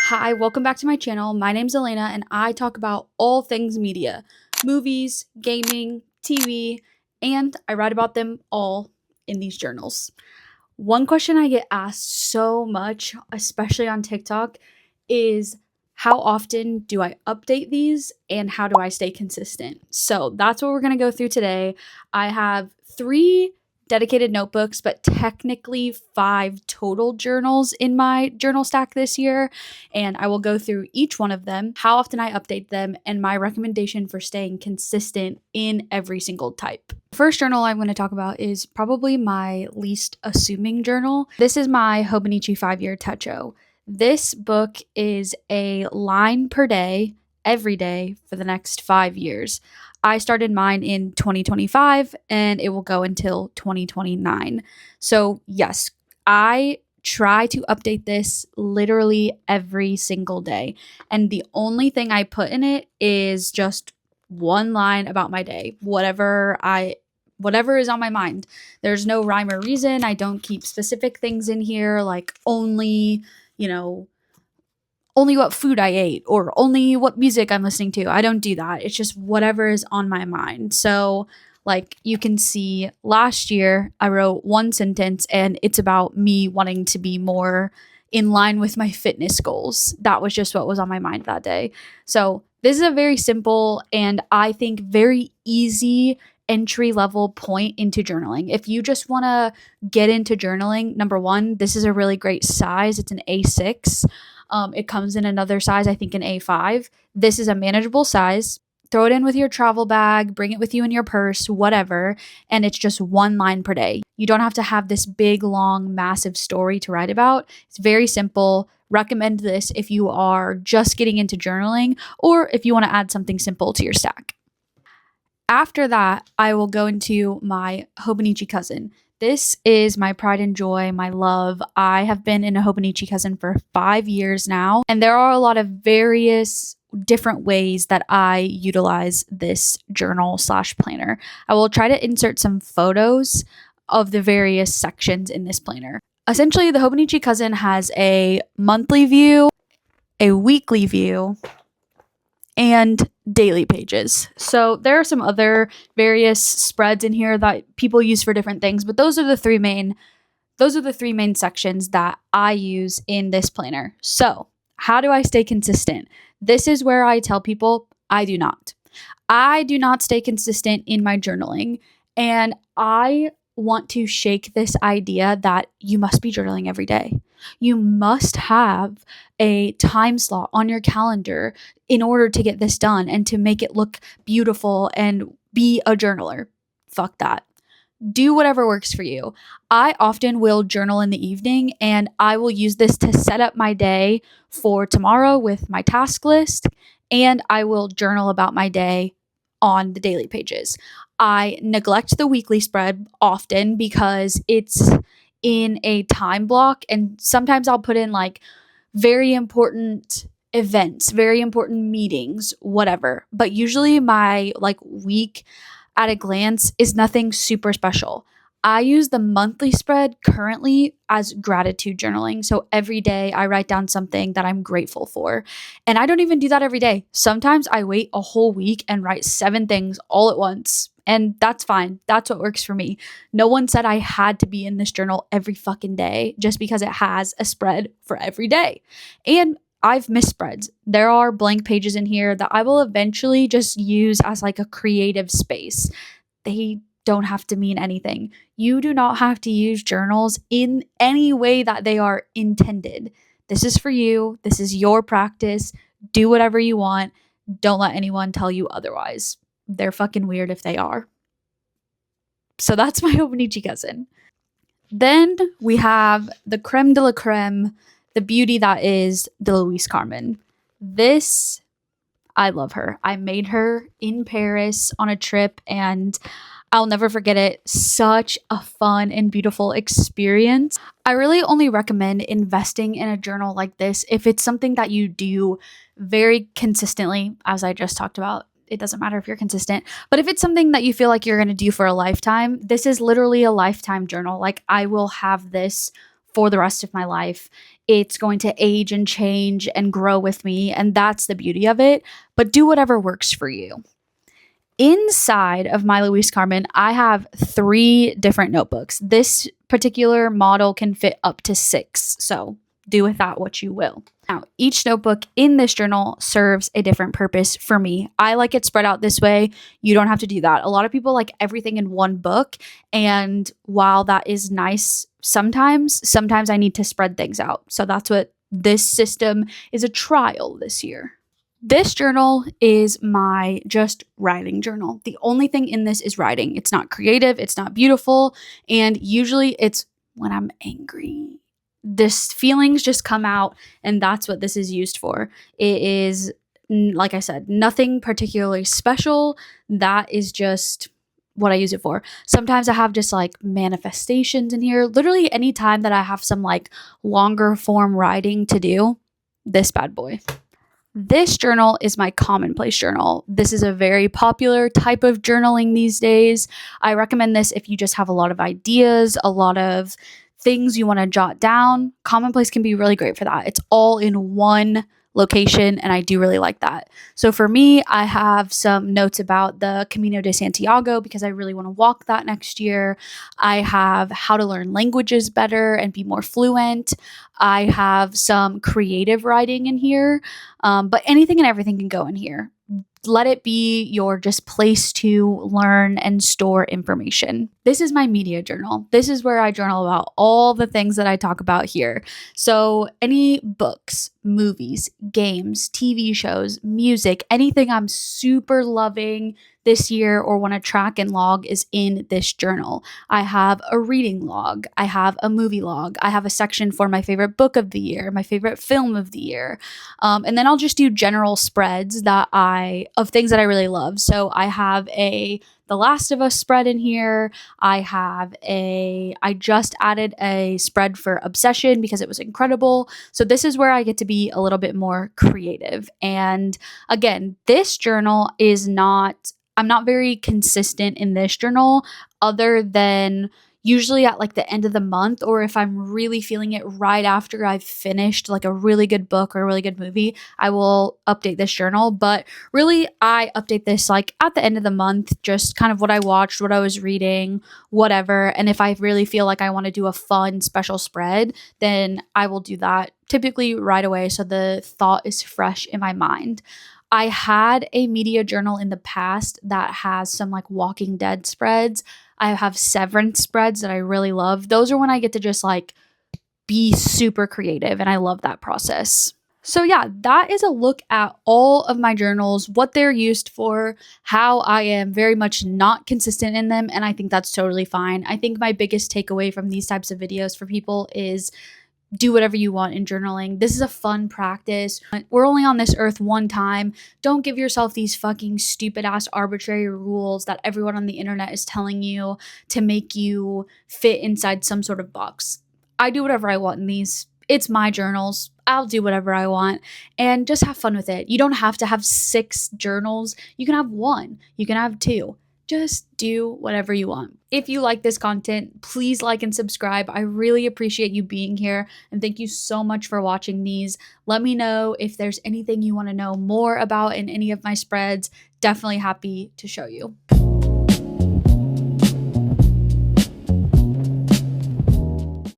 Hi, welcome back to my channel. My name's Elena and I talk about all things media, movies, gaming, TV, and I write about them all in these journals. One question I get asked so much, especially on TikTok, is how often do I update these and how do I stay consistent? So that's what we're going to go through today. I have 3 dedicated notebooks, but technically 5 total journals in my journal stack this year. And I will go through each one of them, how often I update them, and my recommendation for staying consistent in every single type. First journal I'm going to talk about is probably my least assuming journal. This is my Hobonichi 5-year Techo. This book is a line per day, every day for the next 5 years. I started mine in 2025 and it will go until 2029. So, yes, I try to update this literally every single day. And the only thing I put in it is just one line about my day, whatever is on my mind. There's no rhyme or reason. I don't keep specific things in here like only what food I ate or only what music I'm listening to. I don't do that. It's just whatever is on my mind. So, like you can see, last year I wrote one sentence and it's about me wanting to be more in line with my fitness goals. That was just what was on my mind that day. So, this is a very simple and I think very easy entry level point into journaling. If you just want to get into journaling, number one, this is a really great size. It's an A6. It comes in another size, I think an A5. This is a manageable size. Throw it in with your travel bag, bring it with you in your purse, whatever, and it's just one line per day. You don't have to have this big, long, massive story to write about. It's very simple. Recommend this if you are just getting into journaling or if you want to add something simple to your stack. After that, I will go into my Hobonichi cousin. This is my pride and joy, my love. I have been in a Hobonichi cousin for 5 years now, and there are a lot of various different ways that I utilize this journal/planner. I will try to insert some photos of the various sections in this planner. Essentially, the Hobonichi cousin has a monthly view, a weekly view, and daily pages. So there are some other various spreads in here that people use for different things, but those are the three main sections that I use in this planner. So, how do I stay consistent? This is where I tell people I do not. I do not stay consistent in my journaling, and I want to shake this idea that you must be journaling every day. You must have a time slot on your calendar in order to get this done and to make it look beautiful and be a journaler. Fuck that. Do whatever works for you. I often will journal in the evening and I will use this to set up my day for tomorrow with my task list, and I will journal about my day on the daily pages. I neglect the weekly spread often because it's in a time block, and sometimes I'll put in like very important events, very important meetings, whatever. But usually my like week at a glance is nothing super special. I use the monthly spread currently as gratitude journaling. So every day I write down something that I'm grateful for. And I don't even do that every day. Sometimes I wait a whole week and write 7 things all at once. And that's fine. That's what works for me. No one said I had to be in this journal every fucking day just because it has a spread for every day. And I've missed spreads. There are blank pages in here that I will eventually just use as like a creative space. They don't have to mean anything. You do not have to use journals in any way that they are intended. This is for you. This is your practice. Do whatever you want. Don't let anyone tell you otherwise. They're fucking weird if they are. So that's my Hobonichi cousin. Then we have the creme de la creme, the beauty that is the Louise Carmen. This, I love her. I made her in Paris on a trip and I'll never forget it. Such a fun and beautiful experience. I really only recommend investing in a journal like this if it's something that you do very consistently, as I just talked about. It doesn't matter if you're consistent, but if it's something that you feel like you're going to do for a lifetime, this is literally a lifetime journal. Like I will have this for the rest of my life. It's going to age and change and grow with me, and that's the beauty of it. But do whatever works for you. Inside of my Louise Carmen, I have 3 different notebooks. This particular model can fit up to 6, so do with that what you will. Now, each notebook in this journal serves a different purpose for me. I like it spread out this way. You don't have to do that. A lot of people like everything in one book, and while that is nice sometimes I need to spread things out. So that's what this system is, a trial this year. This journal is my just writing journal. The only thing in this is writing. It's not creative, it's not beautiful, and usually it's when I'm angry. This feelings just come out, and that's what this is used for. It is, like I said, nothing particularly special. That is just what I use it for. Sometimes I have just like manifestations in here. Literally any time that I have some like longer form writing to do, this bad boy. This journal is my Commonplace Journal. This is a very popular type of journaling these days. I recommend this if you just have a lot of ideas, a lot of things you want to jot down. Commonplace can be really great for that. It's all in one location, and I do really like that. So for me, I have some notes about the Camino de Santiago because I really want to walk that next year. I have how to learn languages better and be more fluent. I have some creative writing in here, but anything and everything can go in here. Let it be your just place to learn and store information. This is my media journal. This is where I journal about all the things that I talk about here. So any books, movies, games, TV shows, music, anything I'm super loving this year or want to track and log is in this journal. I have a reading log. I have a movie log. I have a section for my favorite book of the year, my favorite film of the year. And then I'll just do general spreads of things that I really love. So I have The Last of Us spread in here. I just added a spread for Obsession because it was incredible. So this is where I get to be a little bit more creative. And again, this journal I'm not very consistent in this journal other than usually at like the end of the month, or if I'm really feeling it right after I've finished like a really good book or a really good movie, I will update this journal. But really, I update this like at the end of the month, just kind of what I watched, what I was reading, whatever. And if I really feel like I want to do a fun special spread, then I will do that typically right away so the thought is fresh in my mind. I had a media journal in the past that has some like Walking Dead spreads. I have Severance spreads that I really love. Those are when I get to just like be super creative, and I love that process. So yeah, that is a look at all of my journals, what they're used for, how I am very much not consistent in them, and I think that's totally fine. I think my biggest takeaway from these types of videos for people is do whatever you want in journaling. This is a fun practice. We're only on this earth one time. Don't give yourself these fucking stupid ass arbitrary rules that everyone on the internet is telling you to make you fit inside some sort of box. I do whatever I want in these. It's my journals. I'll do whatever I want and just have fun with it. You don't have to have 6 journals. You can have 1. You can have 2. Just do whatever you want. If you like this content, please like and subscribe. I really appreciate you being here, and thank you so much for watching these. Let me know if there's anything you want to know more about in any of my spreads. Definitely happy to show you.